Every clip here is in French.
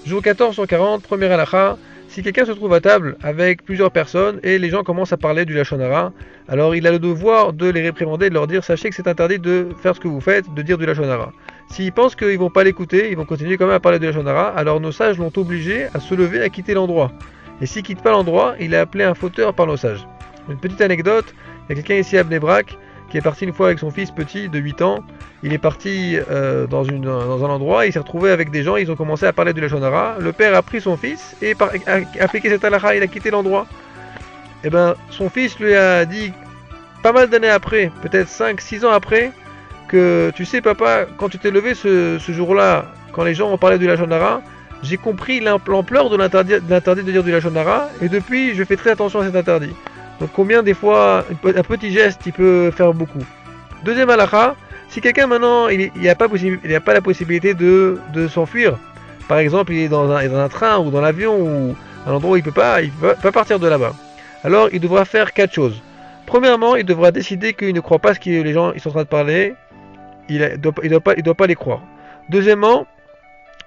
Jour 14 sur 40, première halakha. Si quelqu'un se trouve à table avec plusieurs personnes et les gens commencent à parler du Lachon Hara, alors il a le devoir de les réprimander et de leur dire sachez que c'est interdit de faire ce que vous faites, de dire du Lachon Hara. S'ils pensent qu'ils ne vont pas l'écouter, ils vont continuer quand même à parler du Lachon Hara, alors nos sages l'ont obligé à se lever, à quitter l'endroit. Et s'il ne quitte pas l'endroit, il est appelé un fauteur par nos sages. Une petite anecdote, il y a quelqu'un ici à Bnei Brak qui est parti une fois avec son fils petit de 8 ans. Il est parti dans un endroit, il s'est retrouvé avec des gens, ils ont commencé à parler du Lachon Hara. Le père a pris son fils et a appliqué cette halakha, il a quitté l'endroit. Et ben son fils lui a dit pas mal d'années après, peut-être 5-6 ans après, que tu sais papa, quand tu t'es levé ce jour-là, quand les gens ont parlé du Lachon Hara, j'ai compris l'ampleur de l'interdit de dire du Lachon Hara, et depuis je fais très attention à cet interdit. Donc combien des fois un petit geste il peut faire beaucoup. Deuxième halakha, si quelqu'un maintenant il n'y a pas la possibilité de s'enfuir, par exemple il est dans un train ou dans l'avion ou un endroit où il peut pas partir de là-bas, alors il devra faire 4 choses. Premièrement, il devra décider qu'il ne croit pas ce que les gens ils sont en train de parler, il doit pas les croire. Deuxièmement,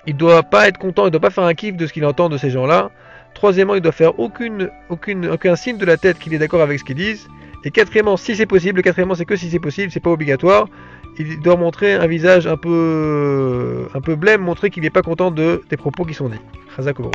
il doit pas être content, il doit pas faire un kiff de ce qu'il entend de ces gens-là. Troisièmement, il doit faire aucun signe de la tête qu'il est d'accord avec ce qu'ils disent. Et quatrièmement, si c'est possible, quatrièmement c'est que si c'est possible, c'est pas obligatoire, il doit montrer un visage un peu blême, montrer qu'il n'est pas content des propos qui sont dits. Chazak Obrou.